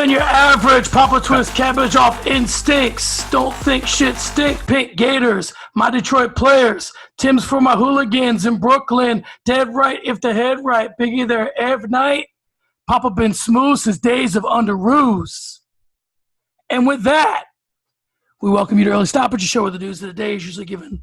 than your average. Papa twist cabbage off instincts. Don't think shit stink. Pink Gators, my Detroit players. Tim's for my hooligans in Brooklyn. Dead right if the head right. Biggie there every night. Papa been smooth since days of underoos. And with that, we welcome you to Early Stoppage, a show where the news of the day is usually given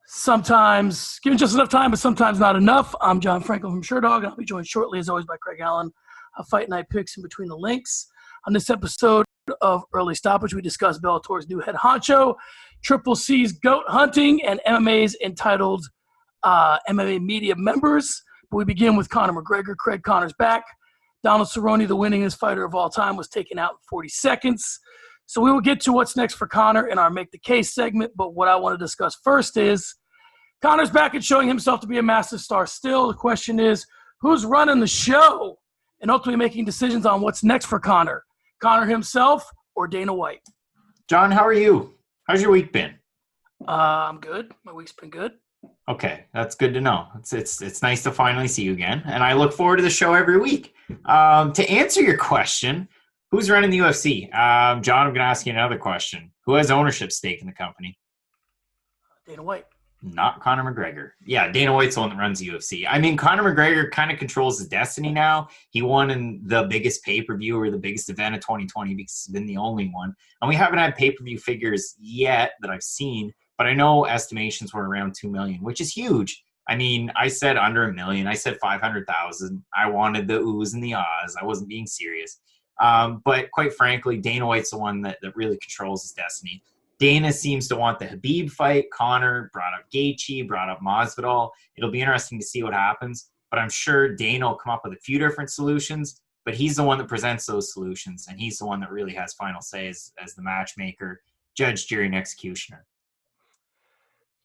just enough time, but sometimes not enough. I'm John Franklin from SureDog, and I'll be joined shortly, as always, by Craig Allen of Fight Night Picks in Between the Links. On this episode of Early Stoppage, we discuss Bellator's new head honcho, Triple C's goat hunting, and MMA's entitled MMA media members. But we begin with Conor McGregor. Craig, Conor's back. Donald Cerrone, the winningest fighter of all time, was taken out in 40 seconds. So we will get to what's next for Conor in our Make the Case segment, but what I want to discuss first is Conor's back and showing himself to be a massive star still. The question is, who's running the show and ultimately making decisions on what's next for Conor? Conor himself or Dana White? John, how are you? How's your week been? I'm good. My week's been good. Okay, that's good to know. It's nice to finally see you again, and I look forward to the show every week. To answer your question, who's running the UFC? John, I'm going to ask you another question. Who has ownership stake in the company? Dana White. Not Conor McGregor. Yeah, Dana White's the one that runs the UFC. I mean, Conor McGregor kind of controls his destiny now. He won in the biggest pay-per-view or the biggest event of 2020 because it's been the only one. And we haven't had pay-per-view figures yet that I've seen, but I know estimations were around 2 million, which is huge. I mean, I said under 1 million. I said 500,000. I wanted the oohs and the ahs. I wasn't being serious. But quite frankly, Dana White's the one that really controls his destiny. Dana seems to want the Khabib fight. Conor brought up Gaethje, brought up Masvidal. It'll be interesting to see what happens. But I'm sure Dana will come up with a few different solutions. But he's the one that presents those solutions. And he's the one that really has final say as the matchmaker, judge, jury, and executioner.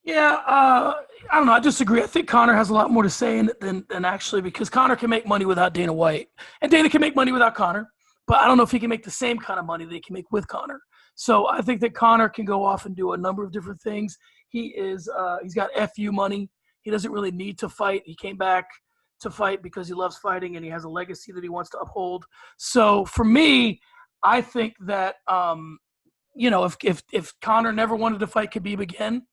Yeah, I don't know. I disagree. I think Conor has a lot more to say in it than actually, because Conor can make money without Dana White. And Dana can make money without Conor. But I don't know if he can make the same kind of money that he can make with Conor. So I think that Conor can go off and do a number of different things. He's got FU money. He doesn't really need to fight. He came back to fight because he loves fighting and he has a legacy that he wants to uphold. So for me, I think that, if Conor never wanted to fight Khabib again,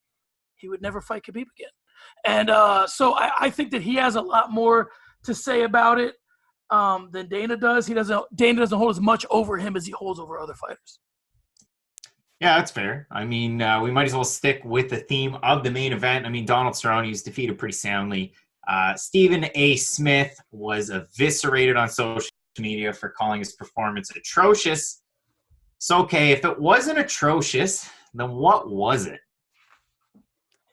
he would never fight Khabib again. And so I think that he has a lot more to say about it than Dana does. Dana doesn't hold as much over him as he holds over other fighters. Yeah, that's fair. I mean, we might as well stick with the theme of the main event. I mean, Donald Cerrone was defeated pretty soundly. Stephen A. Smith was eviscerated on social media for calling his performance atrocious. So, okay, if it wasn't atrocious, then what was it?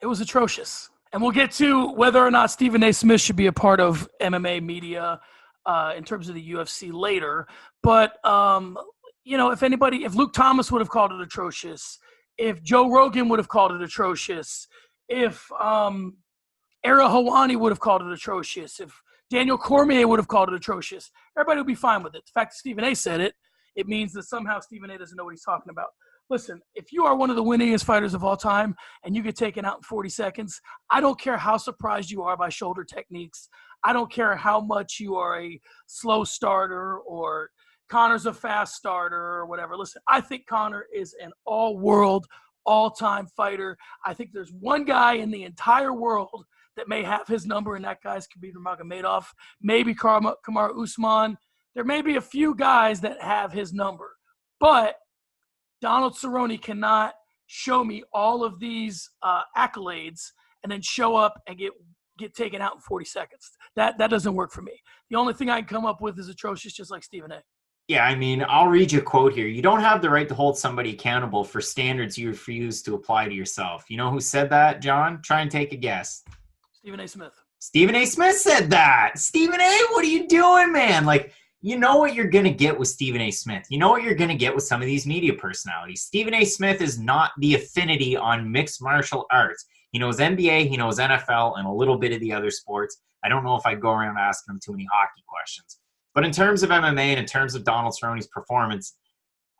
It was atrocious. And we'll get to whether or not Stephen A. Smith should be a part of MMA media in terms of the UFC later. But if Luke Thomas would have called it atrocious, if Joe Rogan would have called it atrocious, if Ariel Helwani would have called it atrocious, if Daniel Cormier would have called it atrocious, everybody would be fine with it. The fact that Stephen A said it, it means that somehow Stephen A doesn't know what he's talking about. Listen, if you are one of the winningest fighters of all time and you get taken out in 40 seconds, I don't care how surprised you are by shoulder techniques. I don't care how much you are a slow starter or Conor's a fast starter or whatever. Listen, I think Conor is an all-world, all-time fighter. I think there's one guy in the entire world that may have his number, and that guy's Khabib Nurmagomedov, maybe Kamaru Usman. There may be a few guys that have his number. But Donald Cerrone cannot show me all of these accolades and then show up and get taken out in 40 seconds. That doesn't work for me. The only thing I can come up with is atrocious, just like Stephen A. Yeah, I mean, I'll read you a quote here. You don't have the right to hold somebody accountable for standards you refuse to apply to yourself. You know who said that, John? Try and take a guess. Stephen A. Smith. Stephen A. Smith said that. Stephen A., what are you doing, man? You know what you're going to get with Stephen A. Smith. You know what you're going to get with some of these media personalities. Stephen A. Smith is not the affinity on mixed martial arts. He knows NBA, he knows NFL, and a little bit of the other sports. I don't know if I'd go around asking him too many hockey questions. But in terms of MMA and in terms of Donald Cerrone's performance,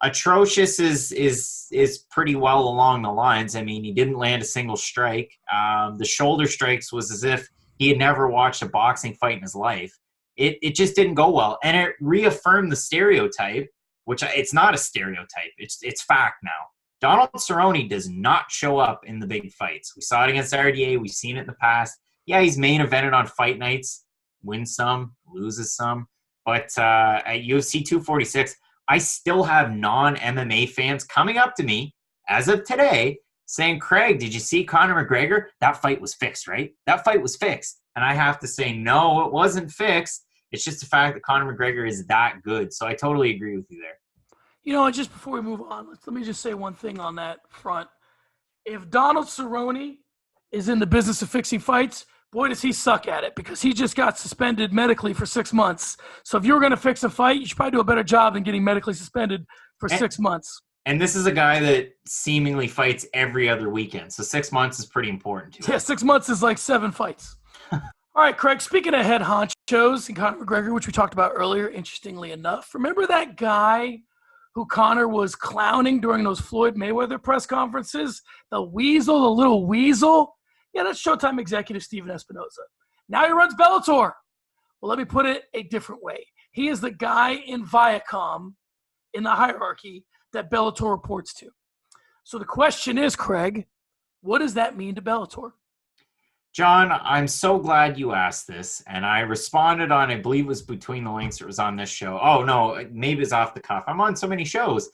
atrocious is pretty well along the lines. I mean, he didn't land a single strike. The shoulder strikes was as if he had never watched a boxing fight in his life. It just didn't go well. And it reaffirmed the stereotype it's not a stereotype. It's fact now. Donald Cerrone does not show up in the big fights. We saw it against RDA. We've seen it in the past. Yeah, he's main evented on fight nights, wins some, loses some. But at UFC 246, I still have non-MMA fans coming up to me as of today saying, Craig, did you see Conor McGregor? That fight was fixed, right? That fight was fixed. And I have to say, no, it wasn't fixed. It's just the fact that Conor McGregor is that good. So I totally agree with you there. You know, just before we move on, let me just say one thing on that front. If Donald Cerrone is in the business of fixing fights, boy, does he suck at it, because he just got suspended medically for 6 months. So if you were going to fix a fight, you should probably do a better job than getting medically suspended for 6 months. And this is a guy that seemingly fights every other weekend. So 6 months is pretty important to him. Yeah, 6 months is like 7 fights. All right, Craig, speaking of head honchos and Conor McGregor, which we talked about earlier, interestingly enough, remember that guy who Conor was clowning during those Floyd Mayweather press conferences? The weasel, the little weasel? Yeah, that's Showtime executive Steven Espinoza. Now he runs Bellator. Well, let me put it a different way. He is the guy in Viacom, in the hierarchy, that Bellator reports to. So the question is, Craig, what does that mean to Bellator? John, I'm so glad you asked this, and I responded on, I believe it was Between the Links, or it was on this show. Oh, no, maybe it's off the cuff. I'm on so many shows.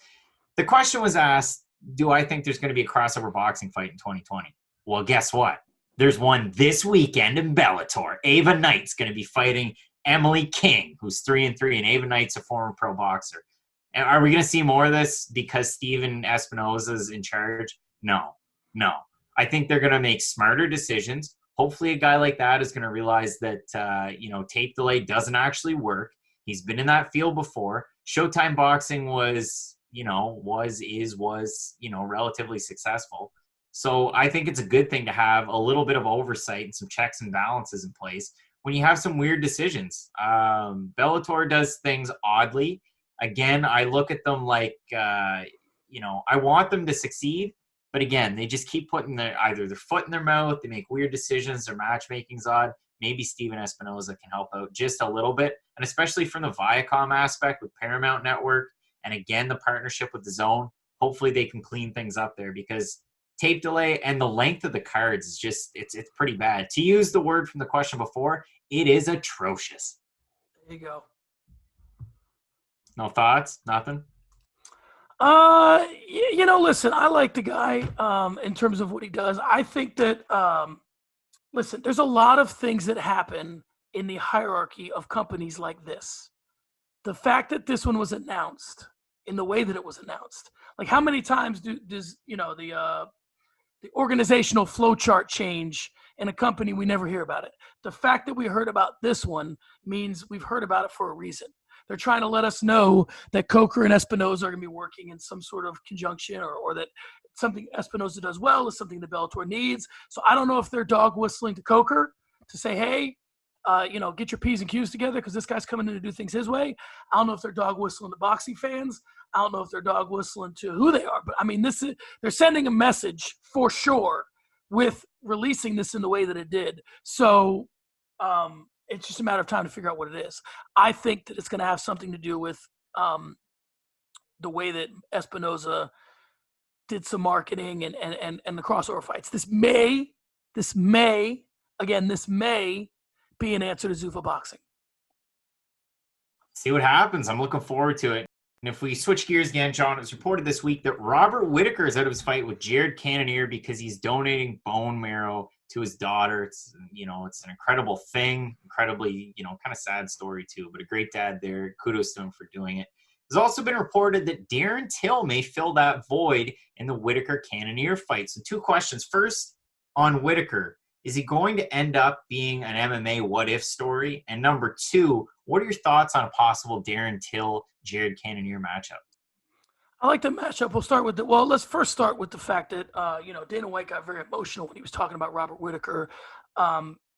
The question was asked, do I think there's going to be a crossover boxing fight in 2020? Well, guess what? There's one this weekend in Bellator. Ava Knight's going to be fighting Emily King, who's 3-3, and Ava Knight's a former pro boxer. And are we going to see more of this because Steven Espinoza is in charge? No. I think they're going to make smarter decisions. Hopefully a guy like that is going to realize that, tape delay doesn't actually work. He's been in that field before. Showtime Boxing was relatively successful. So I think it's a good thing to have a little bit of oversight and some checks and balances in place when you have some weird decisions. Bellator does things oddly. Again, I look at them like, I want them to succeed. But again, they just keep putting either their foot in their mouth, they make weird decisions, their matchmaking's odd. Maybe Steven Espinoza can help out just a little bit. And especially from the Viacom aspect with Paramount Network, and again, the partnership with the Zone, hopefully they can clean things up there, because tape delay and the length of the cards is just, it's pretty bad. To use the word from the question before, it is atrocious. There you go. No thoughts? Nothing? Listen, I like the guy in terms of what he does. I think that, there's a lot of things that happen in the hierarchy of companies like this. The fact that this one was announced in the way that it was announced, like how many times does the organizational flow chart change in a company, we never hear about it. The fact that we heard about this one means we've heard about it for a reason. They're trying to let us know that Coker and Espinoza are going to be working in some sort of conjunction, or that something Espinoza does well is something that Bellator needs. So I don't know if they're dog whistling to Coker to say, hey, get your P's and Q's together because this guy's coming in to do things his way. I don't know if they're dog whistling to boxing fans. I don't know if they're dog whistling to who they are. But, I mean, they're sending a message for sure with releasing this in the way that it did. So it's just a matter of time to figure out what it is. I think that it's going to have something to do with the way that Espinoza did some marketing and the crossover fights. This may be an answer to Zuffa Boxing. See what happens. I'm looking forward to it. And if we switch gears again, John, it's reported this week that Robert Whittaker is out of his fight with Jared Cannonier because he's donating bone marrow to his daughter. It's an incredible thing, incredibly, kind of sad story too, but a great dad there. Kudos to him for doing it. There's also been reported that Darren Till may fill that void in the Whittaker-Cannonier fight. So 2 questions. First, on Whittaker, is he going to end up being an MMA what-if story? And number 2, what are your thoughts on a possible Darren Till, Jared Cannonier matchup? I like the matchup. Let's first start with the fact that, Dana White got very emotional when he was talking about Robert Whittaker.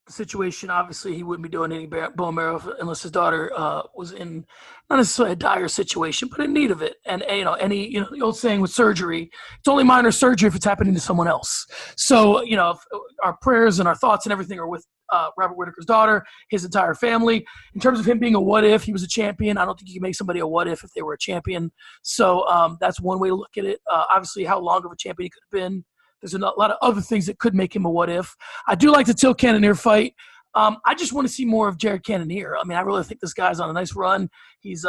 situation, obviously he wouldn't be doing any bone marrow unless his daughter was in not necessarily a dire situation, but in need of it. And the old saying with surgery, it's only minor surgery if it's happening to someone else. So our prayers and our thoughts and everything are with Robert Whittaker's daughter, his entire family. In terms of him being a what if, he was a champion. I don't think you can make somebody a what if they were a champion. So that's one way to look at it. Obviously, how long of a champion he could have been. There's a lot of other things that could make him a what if. I do like the Till Cannonier fight. I just want to see more of Jared Cannonier. I mean, I really think this guy's on a nice run. He's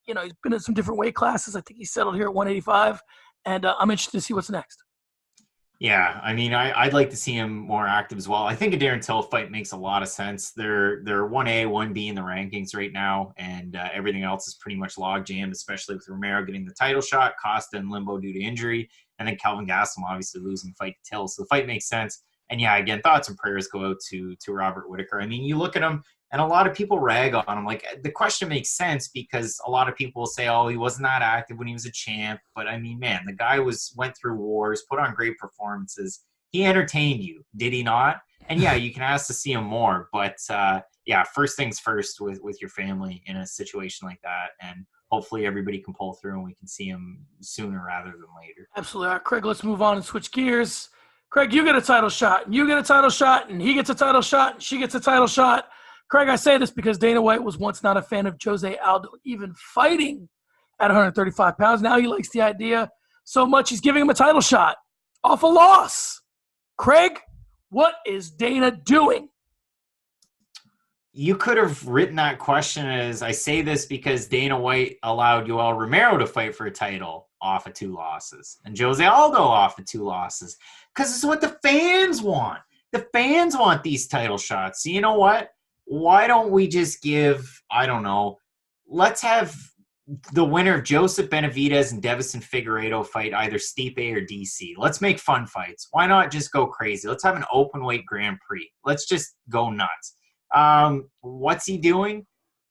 he's been in some different weight classes. I think he's settled here at 185, and I'm interested to see what's next. Yeah, I mean, I'd like to see him more active as well. I think a Darren Till fight makes a lot of sense. They're 1A, 1B in the rankings right now, and everything else is pretty much log jammed, especially with Romero getting the title shot, Costa in limbo due to injury, and then Kelvin Gastelum obviously losing the fight to Till. So the fight makes sense. And yeah, again, thoughts and prayers go out to Robert Whittaker. I mean, you look at him, and a lot of people rag on him. Like, the question makes sense because a lot of people will say, oh, he wasn't that active when he was a champ. But, I mean, man, the guy went through wars, put on great performances. He entertained you, did he not? And, yeah, you can ask to see him more. But, yeah, first things first with your family in a situation like that. And hopefully everybody can pull through and we can see him sooner rather than later. Absolutely. All right, Craig, let's move on and switch gears. Craig, you get a title shot, and you get a title shot, and he gets a title shot, and she gets a title shot. Craig, I say this because Dana White was once not a fan of Jose Aldo even fighting at 135 pounds. Now he likes the idea so much he's giving him a title shot off a loss. Craig, what is Dana doing? You could have written that question as, I say this because Dana White allowed Yoel Romero to fight for a title off of 2 losses and Jose Aldo off of 2 losses because it's what the fans want. The fans want these title shots. So you know what? Why don't we just give, I don't know, let's have the winner of Joseph Benavidez and Davison Figueiredo fight either Stipe or DC. Let's make fun fights. Why not just go crazy? Let's have an open weight Grand Prix. Let's just go nuts. What's he doing?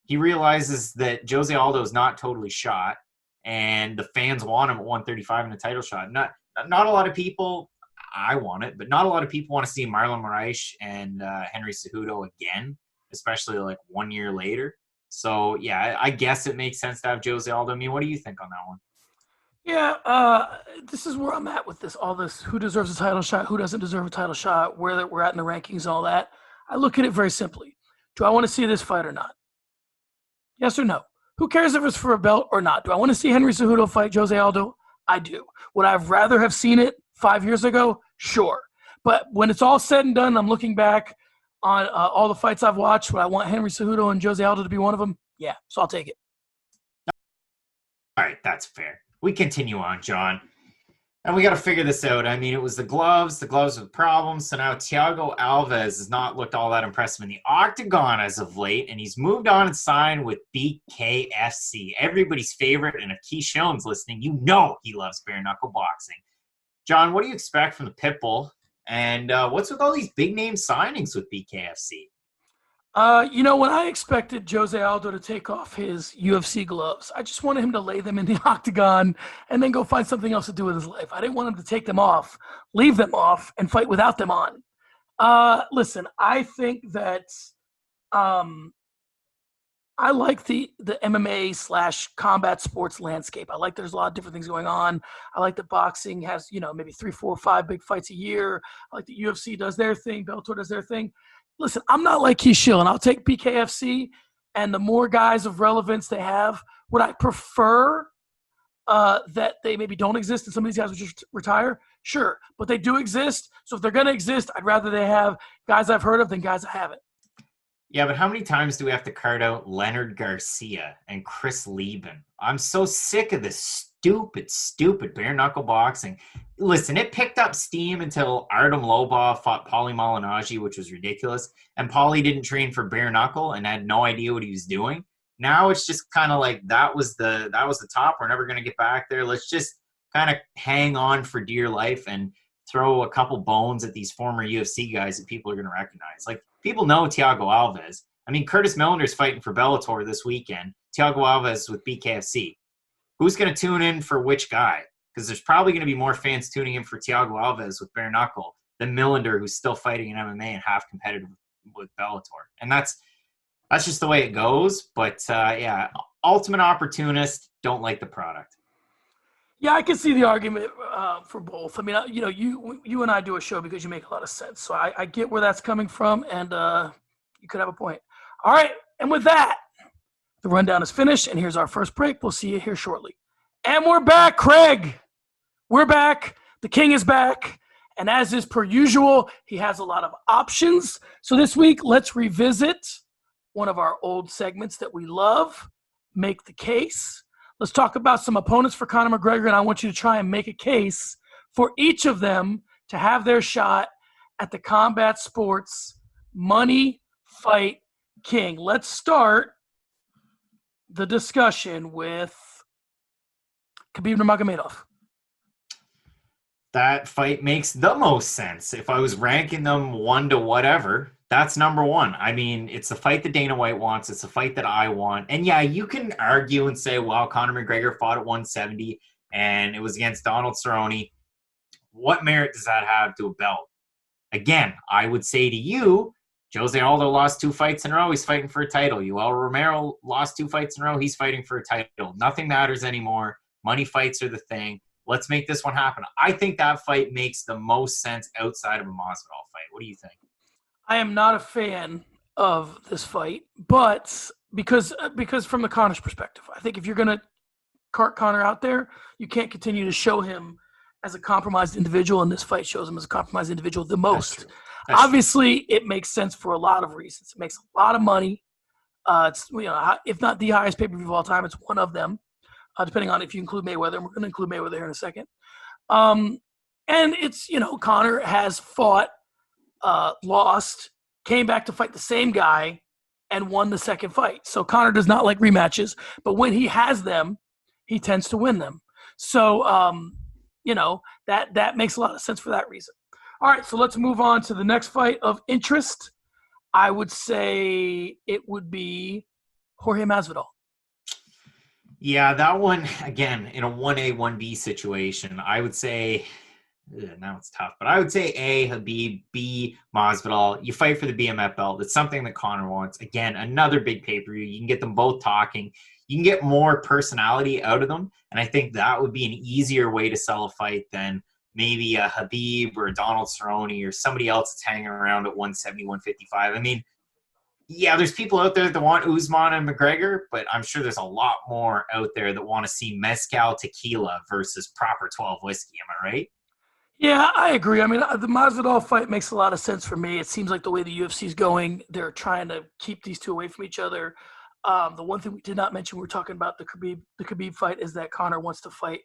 He realizes that Jose Aldo is not totally shot, and the fans want him at 135 in a title shot. Not a lot of people, I want it, but not a lot of people want to see Marlon Moraes and Henry Cejudo again, especially like 1 year later. So, yeah, I guess it makes sense to have Jose Aldo. I mean, what do you think on that one? Yeah, this is where I'm at with all this. Who deserves a title shot? Who doesn't deserve a title shot? Where we're at in the rankings and all that. I look at it very simply. Do I want to see this fight or not? Yes or no? Who cares if it's for a belt or not? Do I want to see Henry Cejudo fight Jose Aldo? I do. Would I rather have seen it 5 years ago? Sure. But when it's all said and done, I'm looking back on all the fights I've watched. Would I want Henry Cejudo and Jose Aldo to be one of them? Yeah, so I'll take it. All right, that's fair. We continue on, John. And we got to figure this out. I mean, it was the gloves with problems. So now Thiago Alves has not looked all that impressive in the Octagon as of late, and he's moved on and signed with BKFC, everybody's favorite. And if Keyshone's listening, you know he loves bare knuckle boxing. John, what do you expect from the Pitbull? And what's with all these big name signings with BKFC? When I expected Jose Aldo to take off his UFC gloves, I just wanted him to lay them in the Octagon and then go find something else to do with his life. I didn't want him to take them off, leave them off, and fight without them on. Listen, I think that I like the MMA/combat sports landscape. I like there's a lot of different things going on. I like that boxing has, maybe 3, 4, 5 big fights a year. I like that UFC does their thing, Bellator does their thing. Listen, I'm not like Keith Schilling. I'll take BKFC, and the more guys of relevance they have. Would I prefer that they maybe don't exist and some of these guys would just retire? Sure, but they do exist. So if they're going to exist, I'd rather they have guys I've heard of than guys I haven't. Yeah, but how many times do we have to card out Leonard Garcia and Chris Lieben? I'm so sick of this stupid bare knuckle boxing. Listen, it picked up steam until Artem Lobov fought Paulie Malignaggi, which was ridiculous. And Paulie didn't train for bare knuckle and had no idea what he was doing. Now it's just kind of like that was the top. We're never going to get back there. Let's just kind of hang on for dear life and throw a couple bones at these former UFC guys that people are going to recognize. Like, people know Thiago Alves. I mean, Curtis Milner's fighting for Bellator this weekend. Thiago Alves with BKFC. Who's going to tune in for which guy? Because there's probably going to be more fans tuning in for Thiago Alves with bare knuckle than Millender, who's still fighting in MMA and half competitive with Bellator, and that's just the way it goes. But yeah, ultimate opportunist, don't like the product. Yeah, I can see the argument for both. I mean, you and I do a show because you make a lot of sense. So I get where that's coming from, and you could have a point. All right, and with that, the rundown is finished, and here's our first break. We'll see you here shortly. And we're back, Craig. We're back. The king is back. And as is per usual, he has a lot of options. So this week, let's revisit one of our old segments that we love, Make the Case. Let's talk about some opponents for Conor McGregor, and I want you to try and make a case for each of them to have their shot at the Combat Sports Money Fight King. Let's start the discussion with Khabib Nurmagomedov. That fight makes the most sense. If I was ranking them 1 to whatever, that's number 1. I mean, it's the fight that Dana White wants. It's the fight that I want. And yeah, you can argue and say, well, Conor McGregor fought at 170 and it was against Donald Cerrone. What merit does that have to a belt? Again, I would say to you, Jose Aldo lost 2 fights in a row. He's fighting for a title. Yoel Romero lost 2 fights in a row. He's fighting for a title. Nothing matters anymore. Money fights are the thing. Let's make this one happen. I think that fight makes the most sense outside of a Masvidal fight. What do you think? I am not a fan of this fight, but because from the Conor's perspective, I think if you're going to cart Conor out there, you can't continue to show him as a compromised individual, and this fight shows him as a compromised individual the most. Obviously, it makes sense for a lot of reasons. It makes a lot of money. It's if not the highest pay-per-view of all time, it's one of them. Depending on if you include Mayweather, and we're going to include Mayweather here in a second. And it's, Conor has fought, lost, came back to fight the same guy, and won the second fight. So Conor does not like rematches, but when he has them, he tends to win them. So, that makes a lot of sense for that reason. All right, so let's move on to the next fight of interest. I would say it would be Jorge Masvidal. Yeah, that one, again, in a 1A, 1B situation, I would say, now it's tough, but I would say A, Khabib, B, Masvidal. You fight for the BMF belt. It's something that Conor wants. Again, another big pay-per-view. You can get them both talking. You can get more personality out of them, and I think that would be an easier way to sell a fight than maybe a Khabib or a Donald Cerrone or somebody else that's hanging around at 170, 155. I mean, yeah, there's people out there that want Usman and McGregor, but I'm sure there's a lot more out there that want to see mezcal tequila versus proper 12 whiskey. Am I right? Yeah, I agree. I mean, the Masvidal fight makes a lot of sense for me. It seems like the way the UFC is going, they're trying to keep these two away from each other. The one thing we did not mention, we were talking about the Khabib fight, is that Conor wants to fight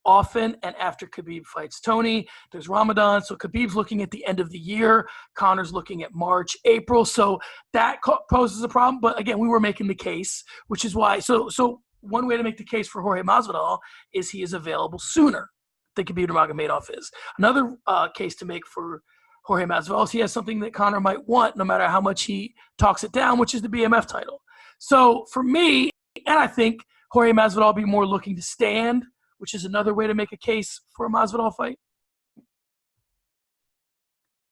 often and after Khabib fights Tony. There's Ramadan, so Khabib's looking at the end of the year. Conor's looking at March, April, so that poses a problem. But again, we were making the case, which is why. So one way to make the case for Jorge Masvidal is he is available sooner than Khabib Nurmagomedov is. Another case to make for Jorge Masvidal is he has something that Conor might want, no matter how much he talks it down, which is the BMF title. So for me, and I think Jorge Masvidal will be more looking to stand, which is another way to make a case for a Masvidal fight.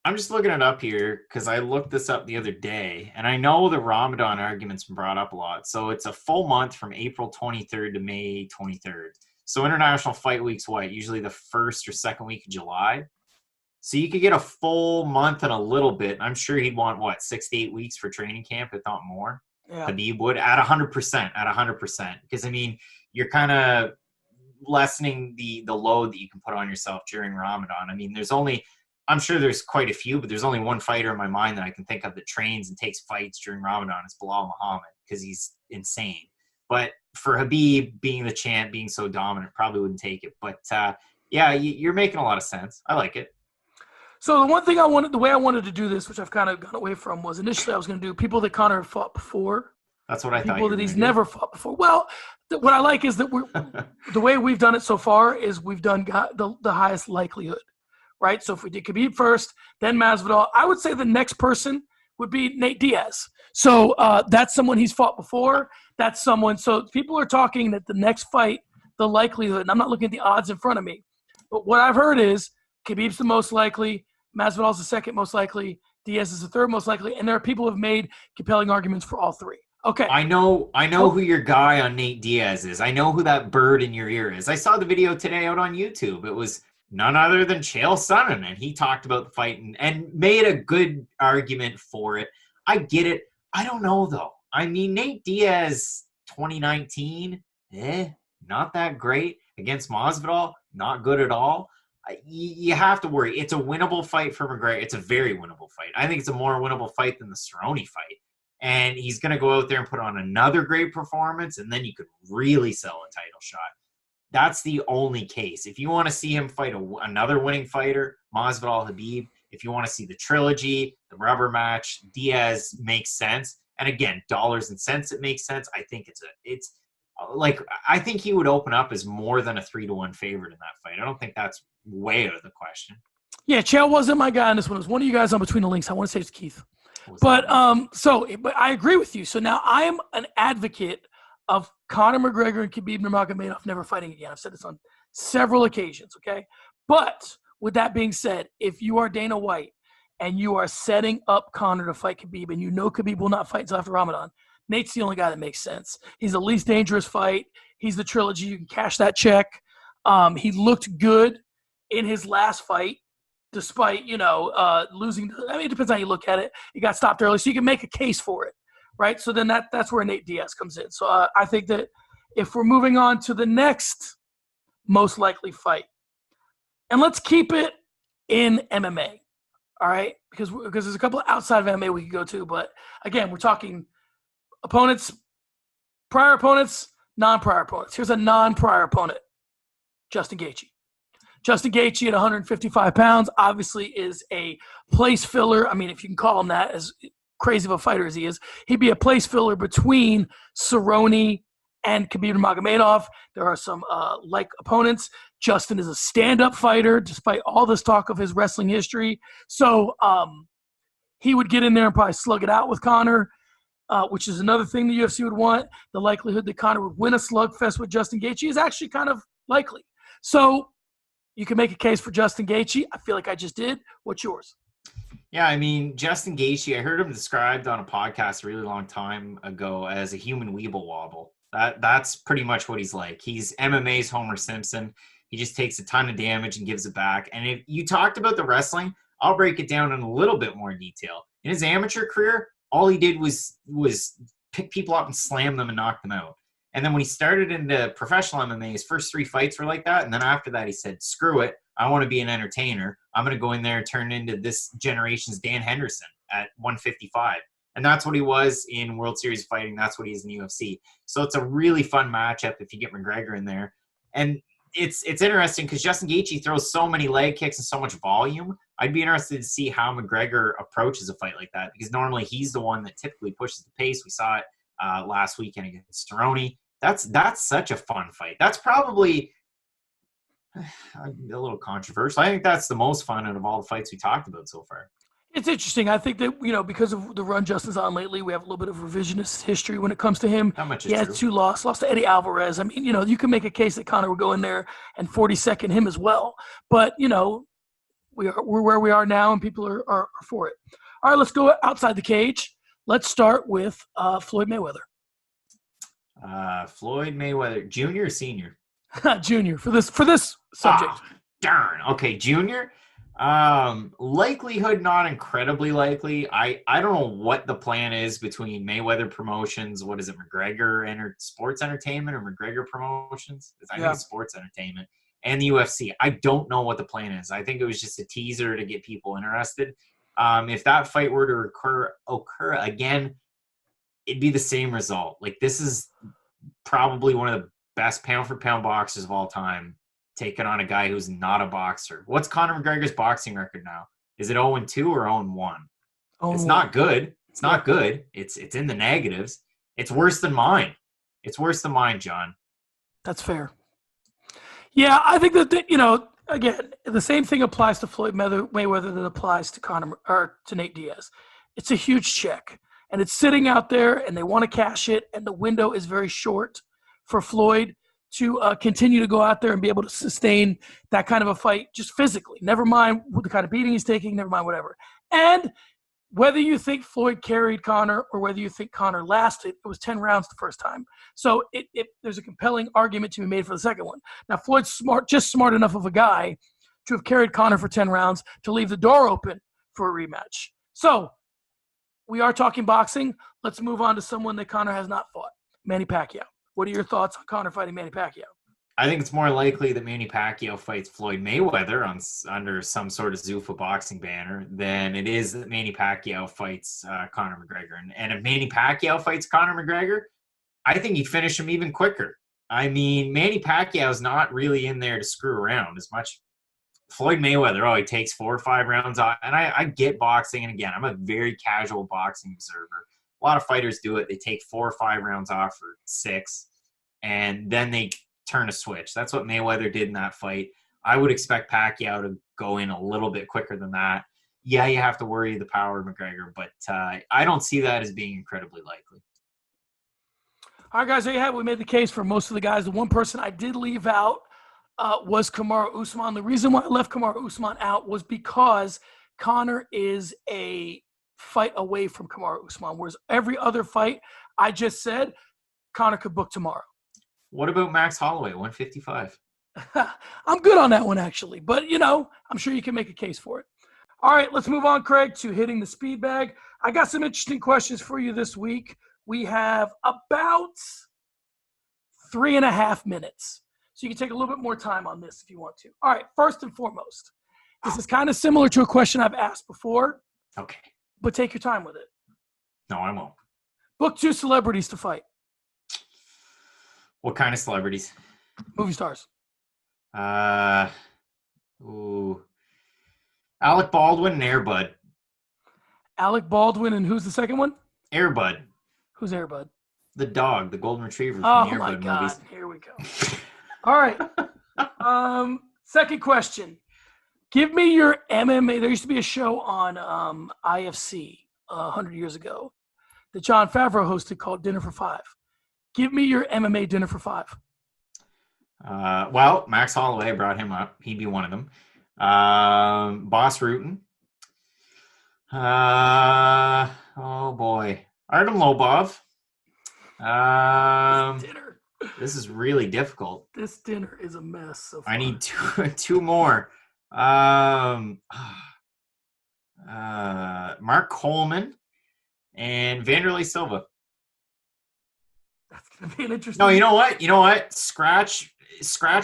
I'm just looking it up here because I looked this up the other day, and I know the Ramadan argument's been brought up a lot. So it's a full month from April 23rd to May 23rd. So International Fight Week's what? Usually the first or second week of July. So you could get a full month and a little bit. I'm sure he'd want, 6 to 8 weeks for training camp, if not more. Yeah. Khabib would at 100%. Because, I mean, you're kind of lessening the load that you can put on yourself during Ramadan. I mean, I'm sure there's quite a few, but there's only one fighter in my mind that I can think of that trains and takes fights during Ramadan. It's Bilal Muhammad, because he's insane. But for Khabib being the champ, being so dominant, probably wouldn't take it. But yeah, you're making a lot of sense. I like it. So the way I wanted to do this, which I've kind of gone away from, was initially I was going to do people that Conor fought before. That's what I thought. People that he's never fought before. Well, what I like is that the way we've done it so far is we've done the highest likelihood, right? So if we did Khabib first, then Masvidal, I would say the next person would be Nate Diaz. So that's someone he's fought before. That's someone. So people are talking that the next fight, the likelihood, and I'm not looking at the odds in front of me, but what I've heard is Khabib's the most likely, Masvidal's the second most likely, Diaz is the third most likely, and there are people who have made compelling arguments for all three. Okay. I know who your guy on Nate Diaz is. I know who that bird in your ear is. I saw the video today out on YouTube. It was none other than Chael Sonnen, and he talked about the fight and made a good argument for it. I get it. I don't know, though. I mean, Nate Diaz 2019, not that great. Against Masvidal, not good at all. You have to worry. It's a winnable fight for McGregor. It's a very winnable fight. I think it's a more winnable fight than the Cerrone fight. And he's going to go out there and put on another great performance, and then you could really sell a title shot. That's the only case. If you want to see him fight another winning fighter, Masvidal, Habib, if you want to see the trilogy, the rubber match, Diaz makes sense. And again, dollars and cents, it makes sense. I think I think he would open up as more than a 3-1 favorite in that fight. I don't think that's way out of the question. Yeah, Chael wasn't my guy on this one. It was one of you guys on Between the Links. I want to say it's Keith. But I agree with you. So now I am an advocate of Conor McGregor and Khabib Nurmagomedov never fighting again. I've said this on several occasions, okay? But with that being said, if you are Dana White and you are setting up Conor to fight Khabib and you know Khabib will not fight until after Ramadan, Nate's the only guy that makes sense. He's the least dangerous fight. He's the trilogy. You can cash that check. He looked good in his last fight, despite, losing. I mean, it depends how you look at it. He got stopped early, so you can make a case for it, right? So then that's where Nate Diaz comes in. So I think that if we're moving on to the next most likely fight, and let's keep it in MMA, all right? Because there's a couple outside of MMA we could go to, but again, we're talking opponents, prior opponents, non-prior opponents. Here's a non-prior opponent, Justin Gaethje. Justin Gaethje at 155 pounds obviously is a place filler. I mean, if you can call him that, as crazy of a fighter as he is, he'd be a place filler between Cerrone and Khabib Nurmagomedov. There are some like opponents. Justin is a stand-up fighter, despite all this talk of his wrestling history. So he would get in there and probably slug it out with Conor, which is another thing the UFC would want. The likelihood that Conor would win a slugfest with Justin Gaethje is actually kind of likely. So you can make a case for Justin Gaethje. I feel like I just did. What's yours? Yeah, I mean, Justin Gaethje, I heard him described on a podcast a really long time ago as a human weeble wobble. That's pretty much what he's like. He's MMA's Homer Simpson. He just takes a ton of damage and gives it back. And if you talked about the wrestling, I'll break it down in a little bit more detail. In his amateur career, all he did was pick people up and slam them and knock them out. And then when he started into professional MMA, his first 3 fights were like that. And then after that, he said, screw it. I want to be an entertainer. I'm going to go in there and turn into this generation's Dan Henderson at 155. And that's what he was in World Series fighting. That's what he is in the UFC. So it's a really fun matchup if you get McGregor in there. And it's interesting because Justin Gaethje throws so many leg kicks and so much volume. I'd be interested to see how McGregor approaches a fight like that, because normally he's the one that typically pushes the pace. We saw it last weekend against Cerrone. That's such a fun fight. That's probably a little controversial. I think that's the most fun out of all the fights we talked about so far. It's interesting. I think that, because of the run Justin's on lately, we have a little bit of revisionist history when it comes to him. How much is he had 2 losses, lost to Eddie Alvarez. I mean, you can make a case that Conor would go in there and 42nd him as well. But, we're where we are now, and people are for it. All right, let's go outside the cage. Let's start with Floyd Mayweather. Floyd Mayweather, junior or senior? Junior for this subject. Oh, darn. Okay, junior. Likelihood not incredibly likely. I don't know what the plan is between Mayweather Promotions. What is it, McGregor Sports Entertainment or McGregor Promotions? I think it's Sports Entertainment, and the UFC. I don't know what the plan is. I think it was just a teaser to get people interested. If that fight were to occur again, it'd be the same result. Like, this is probably one of the best pound-for-pound boxers of all time, taking on a guy who's not a boxer. What's Conor McGregor's boxing record now? Is it 0-2 or 0-1? It's not good. It's not good. It's in the negatives. It's worse than mine. It's worse than mine, John. That's fair. Yeah, I think that, again, the same thing applies to Floyd Mayweather that applies to Conor or to Nate Diaz. It's a huge check, and it's sitting out there, and they want to cash it, and the window is very short for Floyd to continue to go out there and be able to sustain that kind of a fight just physically. Never mind what the kind of beating he's taking, never mind whatever. And whether you think Floyd carried Conor or whether you think Conor lasted, it was 10 rounds the first time. So there's a compelling argument to be made for the second one. Now, Floyd's smart enough of a guy to have carried Conor for 10 rounds to leave the door open for a rematch. So we are talking boxing. Let's move on to someone that Conor has not fought, Manny Pacquiao. What are your thoughts on Conor fighting Manny Pacquiao? I think it's more likely that Manny Pacquiao fights Floyd Mayweather under some sort of Zuffa boxing banner than it is that Manny Pacquiao fights Conor McGregor. And if Manny Pacquiao fights Conor McGregor, I think he'd finish him even quicker. I mean, Manny Pacquiao's not really in there to screw around as much. Floyd Mayweather, he takes 4 or 5 rounds off. And I get boxing. And again, I'm a very casual boxing observer. A lot of fighters do it. They take 4 or 5 rounds off for 6. And then they turn a switch. That's what Mayweather did in that fight. I would expect Pacquiao to go in a little bit quicker than that. Yeah, you have to worry the power of McGregor, but I don't see that as being incredibly likely. All right, guys, there you have it. We made the case for most of the guys. The one person I did leave out was Kamaru Usman. The reason why I left Kamaru Usman out was because Conor is a fight away from Kamaru Usman, whereas every other fight I just said, Conor could book tomorrow. What about Max Holloway, 155? I'm good on that one, actually. But, I'm sure you can make a case for it. All right, let's move on, Craig, to hitting the speed bag. I got some interesting questions for you this week. We have about 3.5 minutes. So you can take a little bit more time on this if you want to. All right, first and foremost, this is kind of similar to a question I've asked before. Okay. But take your time with it. No, I won't. Book 2 celebrities to fight. What kind of celebrities? Movie stars. Alec Baldwin and Air Bud. Alec Baldwin and who's the second one? Air Bud. Who's Air Bud? The dog, the golden retriever from the Air Bud movies. Here we go. All right. Second question. Give me your MMA. There used to be a show on IFC 100 years ago that Jon Favreau hosted called Dinner for Five. Give me your MMA Dinner for Five. Well, Max Holloway, brought him up. He'd be one of them. Boss Rutan. Oh, boy. Artem Lobov. Dinner. This is really difficult. This dinner is a mess so far. I need two more. Mark Coleman and Vanderlei Silva. That's going to be an interesting. No, you know what? Scratch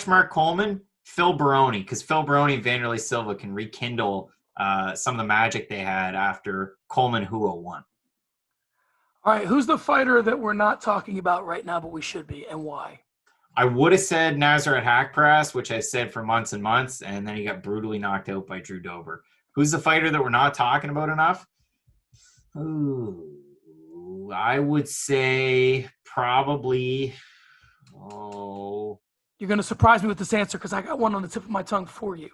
Mark Coleman, Phil Baroni, because Phil Baroni and Vanderlei Silva can rekindle some of the magic they had after Coleman Huo won. All right, who's the fighter that we're not talking about right now, but we should be, and why? I would have said Nasrat Haqparast, which I've said for months and months, and then he got brutally knocked out by Drew Dober. Who's the fighter that we're not talking about enough? Ooh, I would say probably. You're going to surprise me with this answer because I got one on the tip of my tongue for you.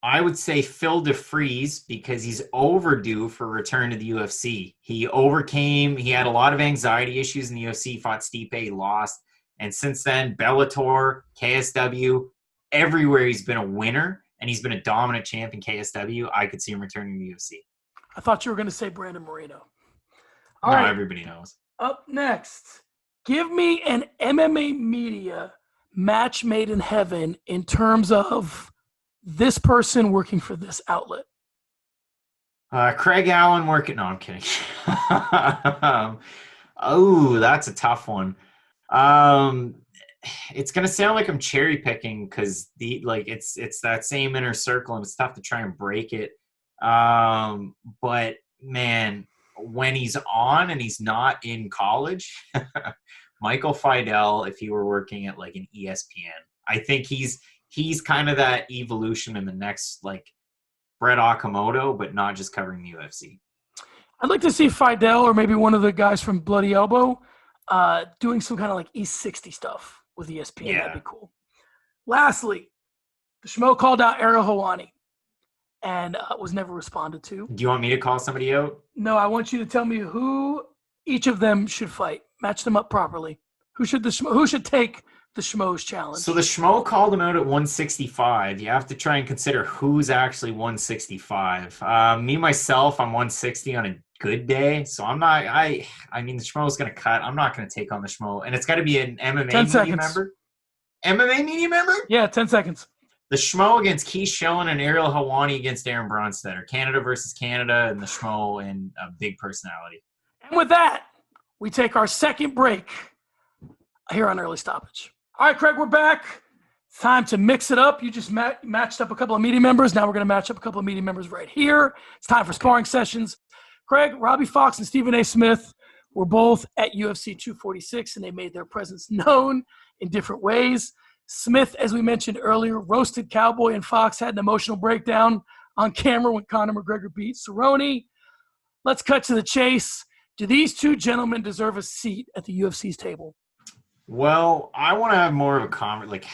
I would say Phil DeFries because he's overdue for a return to the UFC. He had a lot of anxiety issues in the UFC, fought Stipe, he lost. And since then, Bellator, KSW, everywhere he's been a winner, and he's been a dominant champ in KSW. I could see him returning to the UFC. I thought you were going to say Brandon Moreno. All right. Everybody knows. Up next, give me an MMA media match made in heaven in terms of this person working for this outlet. Craig Allen working. No, I'm kidding. That's a tough one. It's gonna sound like I'm cherry picking because it's that same inner circle and it's tough to try and break it. But man, when he's on and he's not in college, Michael Fidel, if he were working at like an ESPN, I think he's kind of that evolution in the next like Brett Okamoto, but not just covering the UFC. I'd like to see Fidel or maybe one of the guys from Bloody Elbow doing some kind of like East 60 stuff with ESPN. Yeah. That'd be cool. Lastly, the Schmo called out Ariel Helwani and was never responded to. Do you want me to call somebody out? No, I want you to tell me who each of them should fight. Match them up properly. Who should take the Schmoes challenge? So the Schmo called him out at 165. You have to try and consider who's actually 165. Me, myself, I'm 160 on a good day. So I'm not, I mean, the Schmo's going to cut. I'm not going to take on the Schmo. And it's got to be an MMA 10 media seconds. member. MMA media member? Yeah, 10 seconds. The Schmo against Keith Schoen and Ariel Helwani against Aaron Bronstetter. Canada versus Canada, and the Schmo and a big personality. And with that, we take our second break here on Early Stoppage. All right, Craig, we're back. Time to mix it up. You just matched up a couple of media members. Now we're going to match up a couple of media members right here. It's time for sparring sessions. Craig, Robbie Fox and Stephen A. Smith were both at UFC 246, and they made their presence known in different ways. Smith, as we mentioned earlier, roasted Cowboy, and Fox had an emotional breakdown on camera when Conor McGregor beat Cerrone. Let's cut to the chase. Do these two gentlemen deserve a seat at the UFC's table? Well, I want to have more of a comment. Like,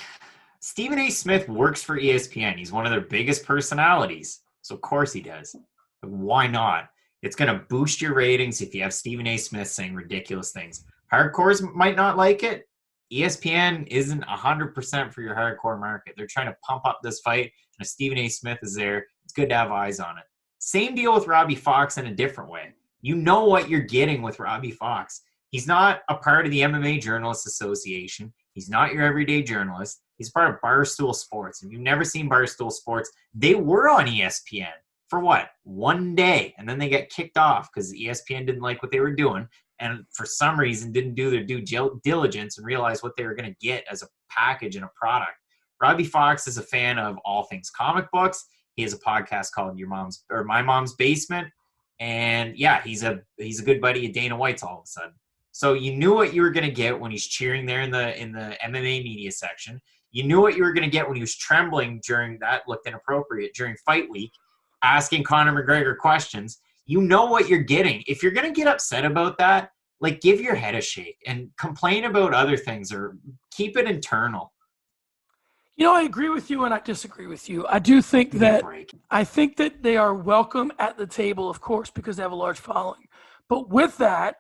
Stephen A. Smith works for ESPN. He's one of their biggest personalities. So, of course he does. But why not? It's going to boost your ratings if you have Stephen A. Smith saying ridiculous things. Hardcores might not like it. ESPN isn't 100% for your hardcore market. They're trying to pump up this fight, and if Stephen A. Smith is there, it's good to have eyes on it. Same deal with Robbie Fox in a different way. You know what you're getting with Robbie Fox. He's not a part of the MMA Journalists Association. He's not your everyday journalist. He's part of Barstool Sports. If you've never seen Barstool Sports, they were on ESPN for what? One day, and then they got kicked off because ESPN didn't like what they were doing, and for some reason didn't do their due diligence and realize what they were going to get as a package and a product. Robbie Fox is a fan of all things comic books. He has a podcast called My Mom's Basement, and yeah, he's a good buddy of Dana White's all of a sudden. So you knew what you were going to get when he's cheering there in the MMA media section. You knew what you were going to get when he was trembling during that looked inappropriate during fight week, asking Conor McGregor questions. You know what you're getting. If you're going to get upset about that, like, give your head a shake and complain about other things or keep it internal. You know, I agree with you and I disagree with you. I do think that they are welcome at the table, of course, because they have a large following. But with that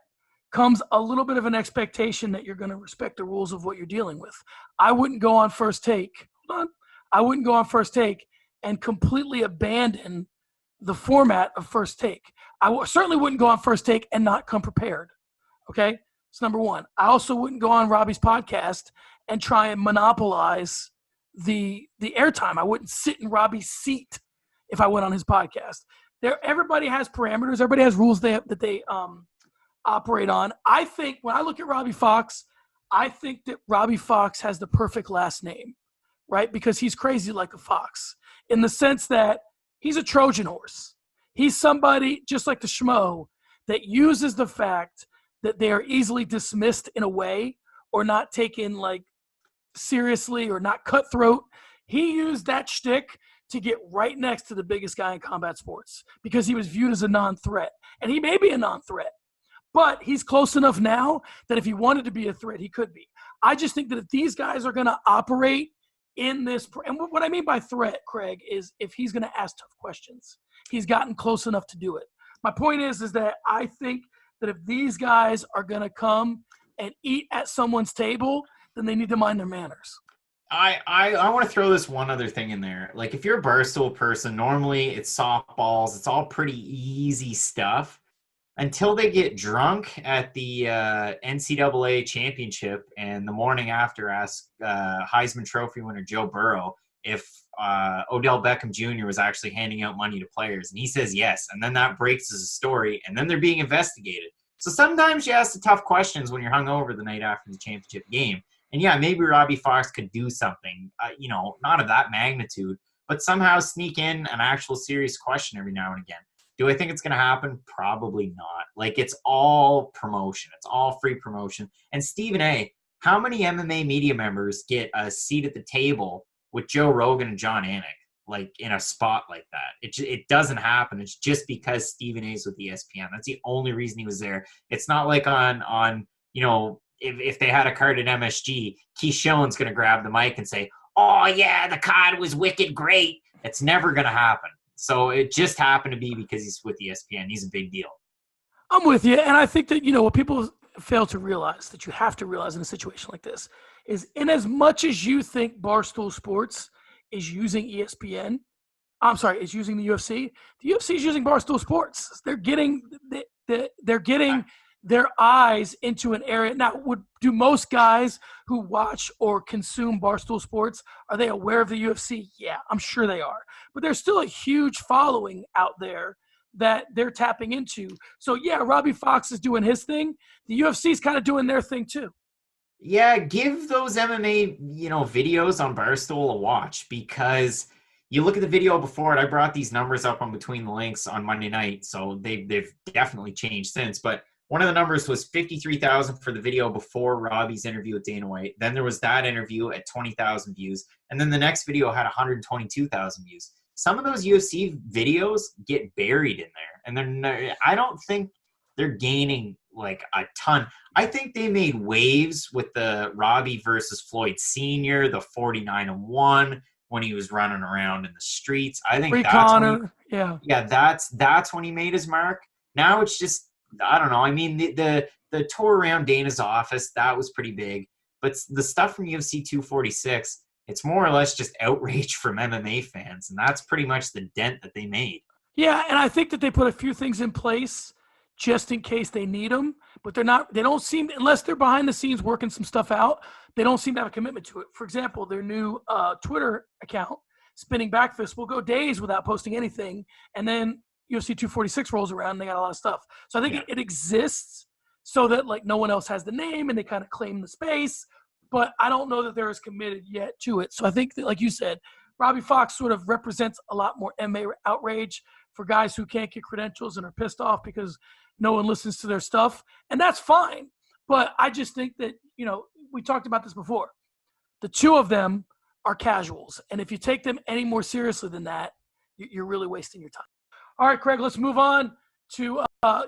comes a little bit of an expectation that you're going to respect the rules of what you're dealing with. I wouldn't go on First Take. I wouldn't go on First Take and completely abandon the format of First Take. I certainly wouldn't go on First Take and not come prepared. Okay? That's number one. I also wouldn't go on Robbie's podcast and try and monopolize the airtime. I wouldn't sit in Robbie's seat if I went on his podcast. Everybody has parameters. Everybody has rules that they operate on. I think when I look at Robbie Fox, I think that Robbie Fox has the perfect last name, right? Because he's crazy like a fox in the sense that he's a Trojan horse. He's somebody just like the Schmo that uses the fact that they are easily dismissed in a way or not taken like seriously or not cutthroat. He used that shtick to get right next to the biggest guy in combat sports because he was viewed as a non-threat. And he may be a non-threat, but he's close enough now that if he wanted to be a threat, he could be. I just think that if these guys are going to operate in this, and what I mean by threat, Craig, is if he's going to ask tough questions, he's gotten close enough to do it. My point is that I think that if these guys are going to come and eat at someone's table, then they need to mind their manners. I want to throw this one other thing in there. Like, if you're a Barstool person, normally it's softballs. It's all pretty easy stuff until they get drunk at the NCAA championship and the morning after ask Heisman Trophy winner Joe Burrow if Odell Beckham Jr. was actually handing out money to players. And he says yes. And then that breaks as a story. And then they're being investigated. So sometimes you ask the tough questions when you're hungover the night after the championship game. And yeah, maybe Robbie Fox could do something, not of that magnitude, but somehow sneak in an actual serious question every now and again. Do I think it's going to happen? Probably not. Like, it's all promotion. It's all free promotion. And Stephen A., how many MMA media members get a seat at the table with Joe Rogan and John Anik, like in a spot like that? It doesn't happen. It's just because Stephen A's with ESPN. That's the only reason he was there. It's not like on if they had a card at MSG, Keith Schoen's going to grab the mic and say, "Oh yeah, the card was wicked great." It's never going to happen. So it just happened to be because he's with ESPN. He's a big deal. I'm with you. And I think that, what people fail to realize, that you have to realize in a situation like this, is in as much as you think Barstool Sports is using ESPN, is using the UFC. The UFC is using Barstool Sports. They're getting their eyes into an area. Now, do most guys who watch or consume Barstool Sports, are they aware of the UFC? Yeah, I'm sure they are. But there's still a huge following out there that they're tapping into. So, yeah, Robbie Fox is doing his thing. The UFC is kind of doing their thing too. Yeah, give those MMA, videos on Barstool a watch, because you look at the video before it. I brought these numbers up on Between the Links on Monday night, so they've definitely changed since. But one of the numbers was 53,000 for the video before Robbie's interview with Dana White. Then there was that interview at 20,000 views, and then the next video had 122,000 views. Some of those UFC videos get buried in there, and I don't think they're gaining like a ton. I think they made waves with the Robbie versus Floyd Sr., the 49-1 when he was running around in the streets. I think that's Conor, that's when he made his mark. Now it's just, I don't know. I mean, the tour around Dana's office, that was pretty big, but the stuff from UFC 246, it's more or less just outrage from MMA fans, and that's pretty much the dent that they made. Yeah, and I think that they put a few things in place just in case they need them, but they don't seem, unless they're behind the scenes working some stuff out, they don't seem to have a commitment to it. For example, their new Twitter account, Spinning Backfist, will go days without posting anything, and then UFC 246 rolls around and they got a lot of stuff. So I think it exists so that like no one else has the name and they kind of claim the space, but I don't know that they're as committed yet to it. So I think that, like you said, Robbie Fox sort of represents a lot more MMA outrage for guys who can't get credentials and are pissed off because no one listens to their stuff. And that's fine. But I just think that, we talked about this before. The two of them are casuals. And if you take them any more seriously than that, you're really wasting your time. All right, Craig, let's move on to a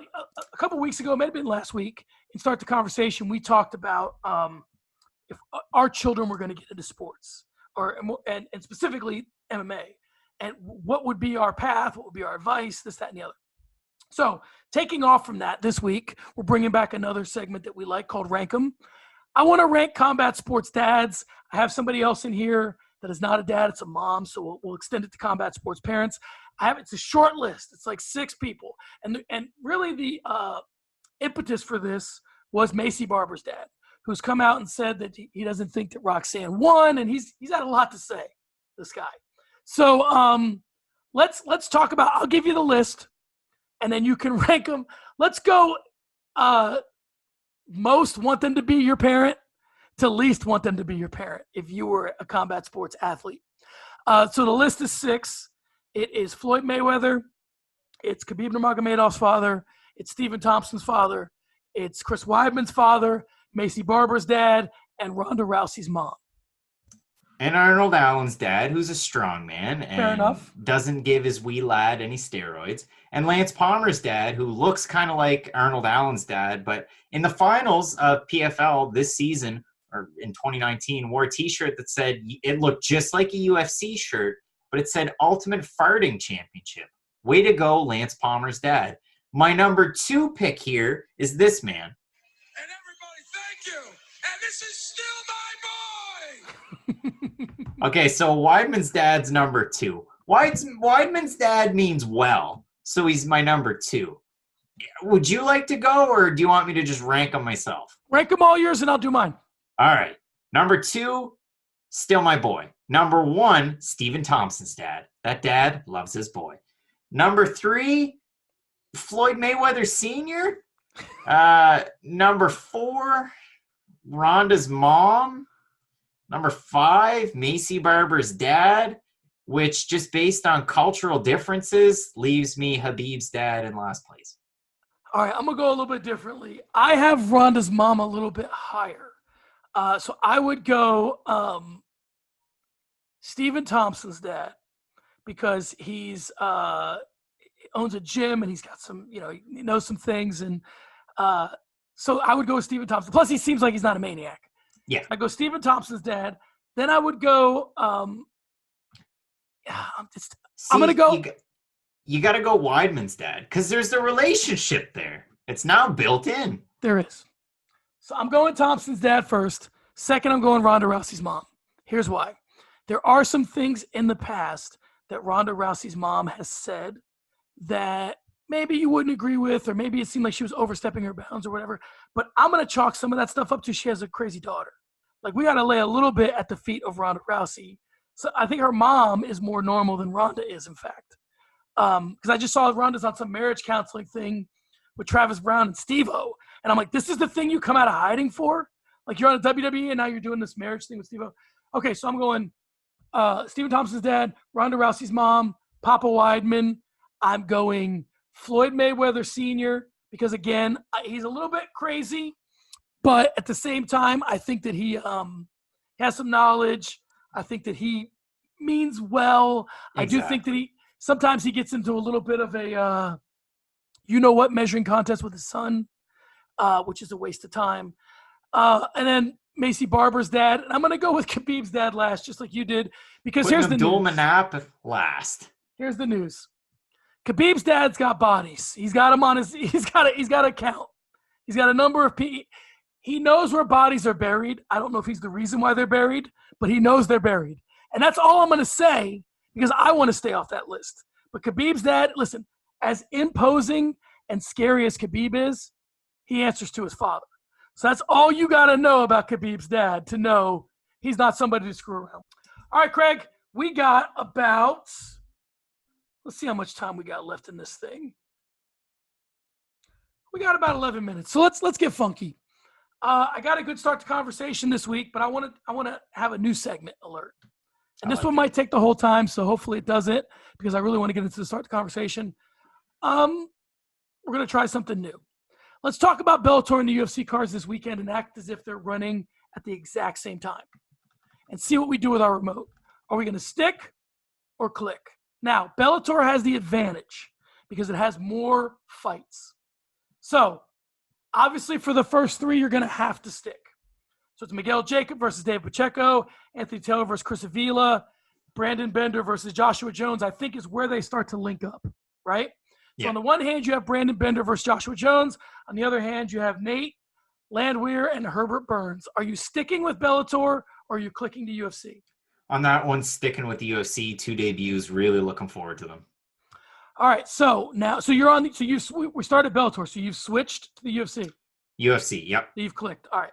couple weeks ago, maybe last week, and start the conversation. We talked about if our children were going to get into sports, and specifically MMA, and what would be our path, what would be our advice, this, that, and the other. So taking off from that this week, we're bringing back another segment that we like called Rank 'em. I want to rank combat sports dads. I have somebody else in here that is not a dad, it's a mom, so we'll extend it to combat sports parents. It's a short list. It's like 6 people. And really the impetus for this was Macy Barber's dad, who's come out and said that he doesn't think that Roxanne won, and he's had a lot to say, this guy. So let's talk about, I'll give you the list, and then you can rank them. Let's go most want them to be your parent to least want them to be your parent if you were a combat sports athlete. So the list is 6. It is Floyd Mayweather. It's Khabib Nurmagomedov's father. It's Stephen Thompson's father. It's Chris Weidman's father, Macy Barber's dad, and Ronda Rousey's mom. And Arnold Allen's dad, who's a strong man and doesn't give his wee lad any steroids. And Lance Palmer's dad, who looks kind of like Arnold Allen's dad, but in the finals of PFL this season, or in 2019, wore a T-shirt that said, it looked just like a UFC shirt, but it said Ultimate Farting Championship. Way to go, Lance Palmer's dad. My number 2 pick here is this man. And everybody, thank you. And this is still my boy. Okay, so Weidman's dad's number 2. Weidman's dad means well, so he's my number 2. Would you like to go, or do you want me to just rank them myself? Rank them all yours, and I'll do mine. All right. Number 2, still my boy. Number 1, Stephen Thompson's dad. That dad loves his boy. Number 3, Floyd Mayweather Sr. Number 4, Ronda's mom. Number 5, Macy Barber's dad, which just based on cultural differences leaves me Khabib's dad in last place. All right, I'm going to go a little bit differently. I have Ronda's mom a little bit higher. So I would go Stephen Thompson's dad, because he's owns a gym and he's got some, he knows some things. And so I would go with Stephen Thompson. Plus, he seems like he's not a maniac. Yeah. I go Stephen Thompson's dad. Then I would go I'm going to go. You got to go Weidman's dad, because there's the relationship there. It's now built in. There is. So I'm going Thompson's dad first. Second, I'm going Ronda Rousey's mom. Here's why. There are some things in the past that Ronda Rousey's mom has said that maybe you wouldn't agree with, or maybe it seemed like she was overstepping her bounds or whatever. But I'm going to chalk some of that stuff up to she has a crazy daughter. Like, we got to lay a little bit at the feet of Ronda Rousey. So I think her mom is more normal than Ronda is, in fact. Because I just saw Ronda's on some marriage counseling thing with Travis Brown and Steve-O. And I'm like, this is the thing you come out of hiding for? Like, you're on a WWE and now you're doing this marriage thing with Steve-O. Okay, so I'm going Stephen Thompson's dad, Ronda Rousey's mom, Papa Weidman. I'm going Floyd Mayweather Sr. because, again, he's a little bit crazy. But at the same time, I think that he has some knowledge. I think that he means well. Exactly. I do think that sometimes he gets into a little bit of a measuring contest with his son, which is a waste of time. And then Macy Barber's dad. And I'm going to go with Khabib's dad last, just like you did, because here's the news. Abdul Manap last. Here's the news. Khabib's dad's got bodies. He's got them on his. He's got a count. He's got a number of people. He knows where bodies are buried. I don't know if he's the reason why they're buried, but he knows they're buried. And that's all I'm going to say because I want to stay off that list. But Khabib's dad, listen, as imposing and scary as Khabib is, he answers to his father. So that's all you got to know about Khabib's dad to know he's not somebody to screw around. All right, Craig, we got about, let's see how much time we got left in this thing. We got about 11 minutes. So let's get funky. I got a good start to conversation this week, but I want to have a new segment alert. And this one might take the whole time, so hopefully it doesn't, because I really want to get into the start of the conversation. We're going to try something new. Let's talk about Bellator and the UFC cards this weekend and act as if they're running at the exact same time and see what we do with our remote. Are we going to stick or click? Now, Bellator has the advantage because it has more fights. So, obviously, for the first three, you're going to have to stick. So it's Miguel Jacob versus Dave Pacheco, Anthony Taylor versus Chris Avila, Brandon Bender versus Joshua Jones, I think is where they start to link up, right? Yeah. So on the one hand, you have Brandon Bender versus Joshua Jones. On the other hand, you have Nate Landwehr and Herbert Burns. Are you sticking with Bellator or are you clicking to UFC? On that one, sticking with the UFC, 2 debuts, really looking forward to them. All right, so you're on. We started Bellator, so you've switched to the UFC. UFC, yep. You've clicked. All right.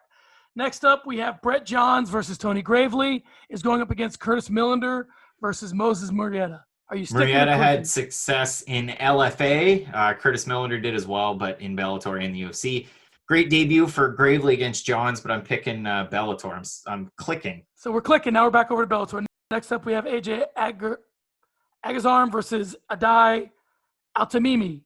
Next up, we have Brett Johns versus Tony Gravely is going up against Curtis Millender versus Moses Murrieta. Are you sticking? Murrieta had success in LFA. Curtis Millender did as well, but in Bellator and the UFC. Great debut for Gravely against Johns, but I'm picking Bellator. I'm clicking. So we're clicking. Now we're back over to Bellator. Next up, we have AJ Agazarm versus Adai Altamimi.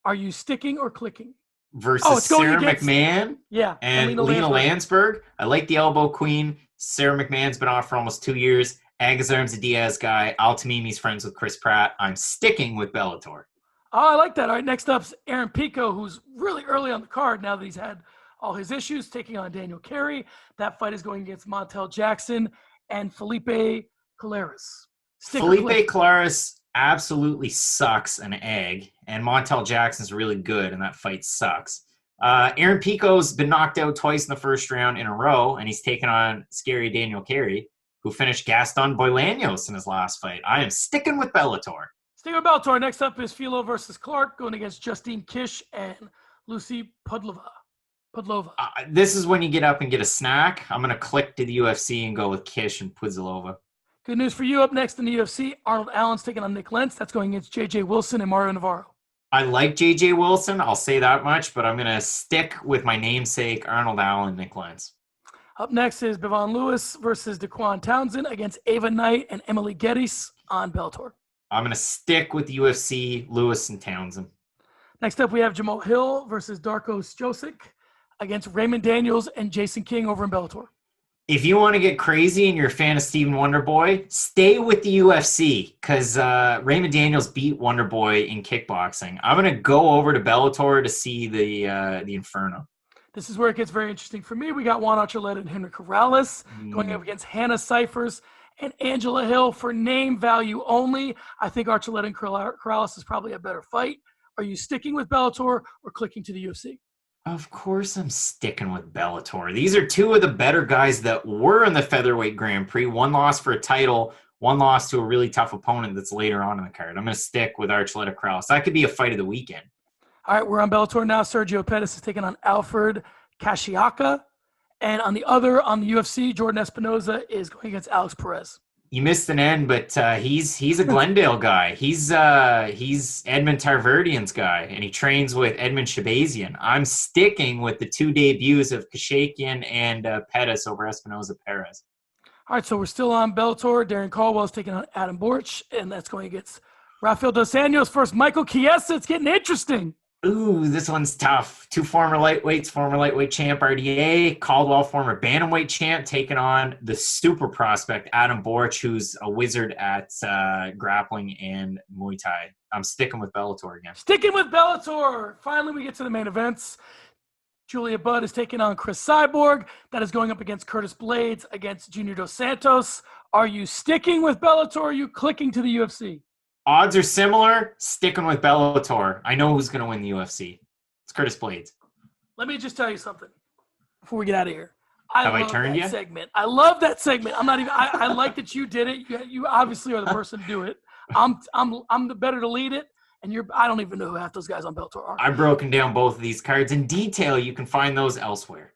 Are you sticking or clicking? Versus Sarah McMahon and Lena Landsberg. I like the elbow queen. Sarah McMahon's been off for almost 2 years. Agazarm's a Diaz guy. Altamimi's friends with Chris Pratt. I'm sticking with Bellator. Oh, I like that. All right, next up's Aaron Pico, who's really early on the card now that he's had all his issues, taking on Daniel Carey. That fight is going against Montel Jackson and Felipe Colares. Felipe Colares absolutely sucks an egg, and Montel Jackson's really good, and that fight sucks. Aaron Pico's been knocked out twice in the first round in a row, and he's taken on scary Daniel Carey, who finished Gaston Bolaños in his last fight. I am sticking with Bellator. Sticking with Bellator. Next up is Filo versus Clark, going against Justine Kish and Lucy Pudlova. This is when you get up and get a snack. I'm going to click to the UFC and go with Kish and Pudlova. Good news for you. Up next in the UFC, Arnold Allen's taking on Nick Lentz. That's going against J.J. Wilson and Mario Navarro. I like J.J. Wilson. I'll say that much, but I'm going to stick with my namesake, Arnold Allen, Nick Lentz. Up next is Bevon Lewis versus Daquan Townsend against Ava Knight and Emily Geddes on Bellator. I'm going to stick with the UFC, Lewis and Townsend. Next up, we have Jamal Hill versus Darko Stosic against Raymond Daniels and Jason King over in Bellator. If you want to get crazy and you're a fan of Stephen Wonderboy, stay with the UFC because Raymond Daniels beat Wonderboy in kickboxing. I'm going to go over to Bellator to see the Inferno. This is where it gets very interesting for me. We got Juan Archuleta and Henry Corrales going up against Hannah Cyphers and Angela Hill for name value only. I think Archuleta and Corrales is probably a better fight. Are you sticking with Bellator or clicking to the UFC? Of course, I'm sticking with Bellator. These are two of the better guys that were in the featherweight Grand Prix. One lost for a title, one lost to a really tough opponent that's later on in the card. I'm going to stick with Archuleta Kraus. That could be a fight of the weekend. All right, we're on Bellator now. Sergio Pettis is taking on Alfred Kashiaka. And on the UFC, Jordan Espinoza is going against Alex Perez. You missed an end, but he's a Glendale guy. He's Edmund Tarverdian's guy, and he trains with Edmund Shabazian. I'm sticking with the two debuts of Kashakian and Pettis over Espinoza Perez. All right, so we're still on Bellator. Darren Caldwell is taking on Adam Borch, and that's going against Rafael Dos Anjos versus Michael Chiesa. It's getting interesting. Ooh, this one's tough. Two former lightweights, former lightweight champ RDA, Caldwell, former bantamweight champ, taking on the super prospect Adam Borch, who's a wizard at grappling and Muay Thai. I'm sticking with Bellator again. Sticking with Bellator. Finally, we get to the main events. Julia Budd is taking on Chris Cyborg. That is going up against Curtis Blades against Junior Dos Santos. Are you sticking with Bellator or are you clicking to the UFC? Odds are similar. Sticking with Bellator. I know who's going to win the UFC. It's Curtis Blades. Let me just tell you something before we get out of here. Have I turned you? Segment. I love that segment. I'm not even. I like that you did it. You obviously are the person to do it. I'm the better to lead it, and you're. I don't even know who half those guys on Bellator are. I've broken down both of these cards in detail. You can find those elsewhere.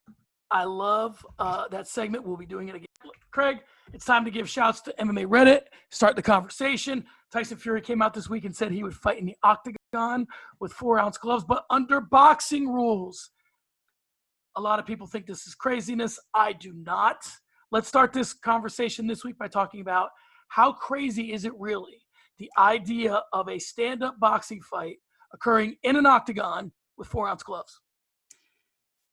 I love that segment. We'll be doing it again. Craig, it's time to give shouts to MMA Reddit. Start the conversation. Tyson Fury came out this week and said he would fight in the Octagon with 4-ounce gloves, but under boxing rules. A lot of people think this is craziness. I do not. Let's start this conversation this week by talking about how crazy is it really, the idea of a stand-up boxing fight occurring in an octagon with 4-ounce gloves.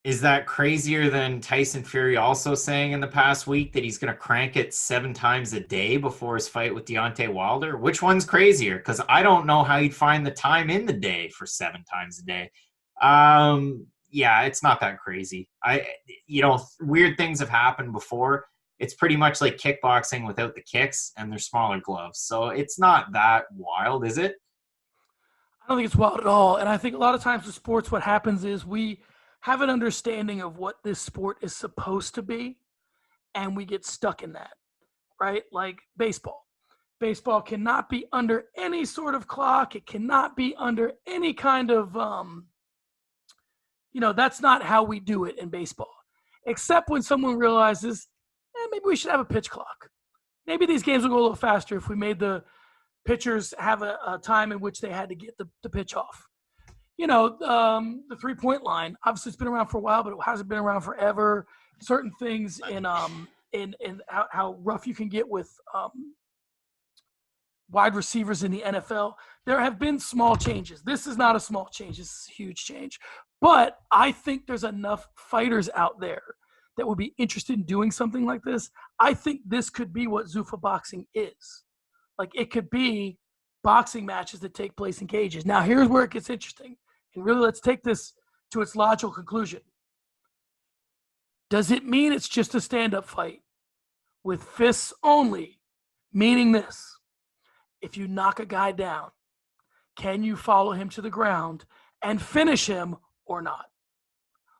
Is that crazier than Tyson Fury also saying in the past week that he's going to crank it 7 times a day before his fight with Deontay Wilder? Which one's crazier? Because I don't know how you'd find the time in the day for 7 times a day. Yeah, it's not that crazy. Weird things have happened before. It's pretty much like kickboxing without the kicks, and they're smaller gloves. So it's not that wild, is it? I don't think it's wild at all. And I think a lot of times with sports, what happens is we have an understanding of what this sport is supposed to be, and we get stuck in that, right? Like baseball. Baseball cannot be under any sort of clock. It cannot be under any kind of, that's not how we do it in baseball, except when someone realizes, maybe we should have a pitch clock. Maybe these games will go a little faster if we made the pitchers have a time in which they had to get the pitch off. The 3-point line, obviously it's been around for a while, but it hasn't been around forever. Certain things in how rough you can get with wide receivers in the NFL. There have been small changes. This is not a small change. This is a huge change. But I think there's enough fighters out there that would be interested in doing something like this. I think this could be what Zuffa boxing is. Like, it could be boxing matches that take place in cages. Now, here's where it gets interesting. And really, let's take this to its logical conclusion. Does it mean it's just a stand-up fight with fists only? Meaning this: if you knock a guy down, can you follow him to the ground and finish him or not?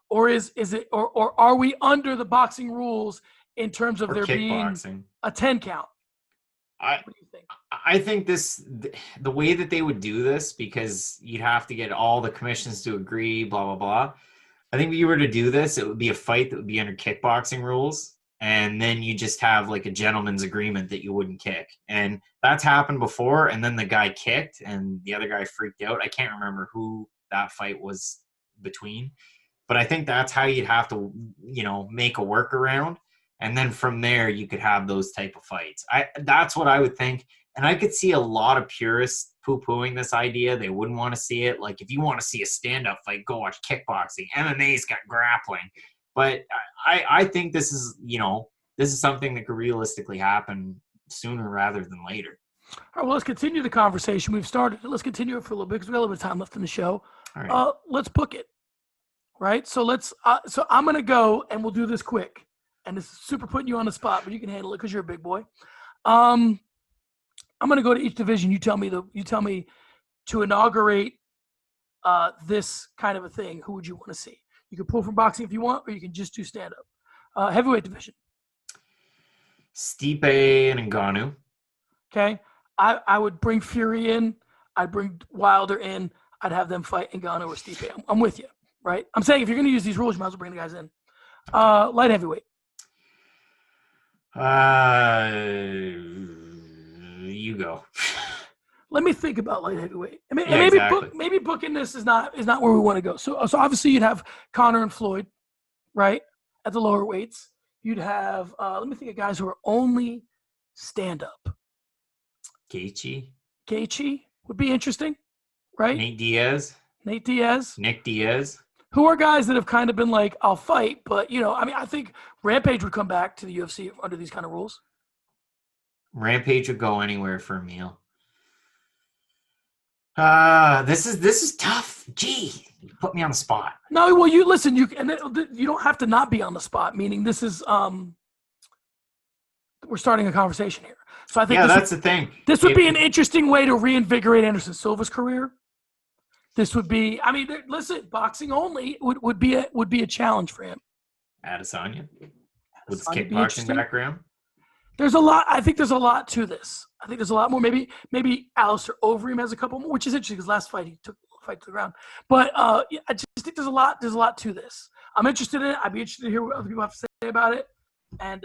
Or is it or are we under the boxing rules in terms of there being a 10 count? What do you think? I think the way that they would do this, because you'd have to get all the commissions to agree, blah, blah, blah. I think if you were to do this, it would be a fight that would be under kickboxing rules. And then you just have like a gentleman's agreement that you wouldn't kick. And that's happened before. And then the guy kicked and the other guy freaked out. I can't remember who that fight was between. But I think that's how you'd have to, make a workaround. And then from there, you could have those type of fights. That's what I would think. And I could see a lot of purists poo-pooing this idea. They wouldn't want to see it. Like, if you want to see a stand-up fight, go watch kickboxing. MMA's got grappling. But I think this is something that could realistically happen sooner rather than later. All right, well, let's continue the conversation. We've started. Let's continue it for a little bit because we got a little bit of time left in the show. All right. Let's book it. Right? So so I'm going to go, and we'll do this quick. And this is super putting you on the spot, but you can handle it because you're a big boy. I'm going to go to each division. You tell me to inaugurate this kind of a thing. Who would you want to see? You can pull from boxing if you want, or you can just do stand-up. Heavyweight division. Stipe and Ngannou. Okay. I would bring Fury in. I'd bring Wilder in. I'd have them fight Ngannou or Stipe. I'm with you, right? I'm saying if you're going to use these rules, you might as well bring the guys in. Light heavyweight. You go. Let me think about light heavyweight. I mean, Yeah, maybe exactly. maybe booking this is not where we want to go. So obviously you'd have Conor and Floyd, right, at the lower weights. You'd have let me think of guys who are only stand up. Gaethje would be interesting, right? Nate Diaz. Nate Diaz. Nick Diaz. Who are guys that have kind of been like, I'll fight, but I think Rampage would come back to the UFC under these kind of rules. Rampage would go anywhere for a meal. This is tough. Gee, you put me on the spot. No, well, you listen. You don't have to not be on the spot. Meaning, this is we're starting a conversation here. So I think that's the thing. This would be an interesting way to reinvigorate Anderson Silva's career. This would be. I mean, listen, boxing only would be a challenge for him. Adesanya with his Adesanya kickboxing background. There's a lot. I think there's a lot to this. I think there's a lot more. Maybe Alistair Overeem has a couple more, which is interesting because last fight he took the fight to the ground. But I just think there's a lot to this. I'm interested in it. I'd be interested to hear what other people have to say about it. And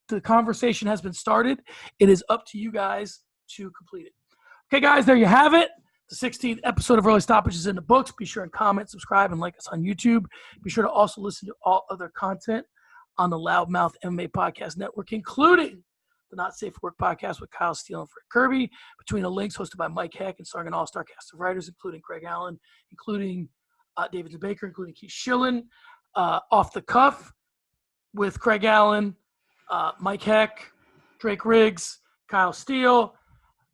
the conversation has been started. It is up to you guys to complete it. Okay, guys, there you have it. The 16th episode of Early Stoppage is in the books. Be sure and comment, subscribe, and like us on YouTube. Be sure to also listen to all other content on the Loudmouth MMA Podcast Network, including the Not Safe for Work podcast with Kyle Steele and Fred Kirby, Between the Links, hosted by Mike Heck and starring an all-star cast of writers, including Craig Allen, including David Baker, including Keith Schillen, Off the Cuff with Craig Allen, Mike Heck, Drake Riggs, Kyle Steele,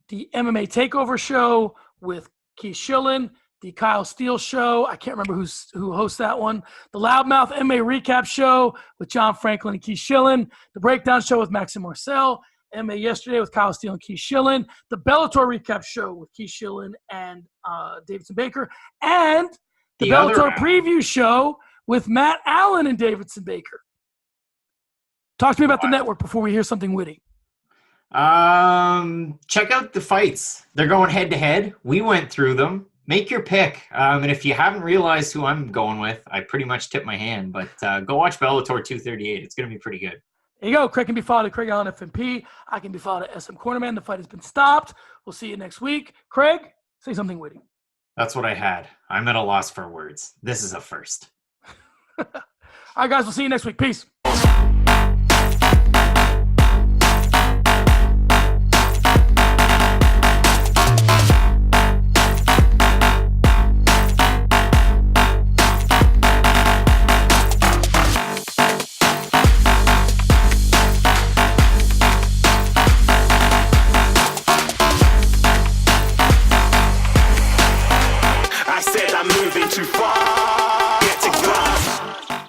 the MMA Takeover Show with Keith Schillen, the Kyle Steele Show. I can't remember who hosts that one. The Loudmouth MMA Recap Show with John Franklin and Keith Schillen. The Breakdown Show with Max and Marcel. MMA Yesterday with Kyle Steele and Keith Schillen. The Bellator Recap Show with Keith Schillen and Davidson Baker. And the Bellator Preview Show with Matt Allen and Davidson Baker. Talk to me about the network before we hear something witty. Check out the fights. They're going head to head. We went through them. Make your pick. And if you haven't realized who I'm going with, I pretty much tipped my hand. But go watch Bellator 238. It's going to be pretty good. There you go. Craig can be followed at Craig Allen FMP. I can be followed at SM Cornerman. The fight has been stopped. We'll see you next week. Craig, say something witty. That's what I had. I'm at a loss for words. This is a first. All right, guys. We'll see you next week. Peace. I said I'm moving too far.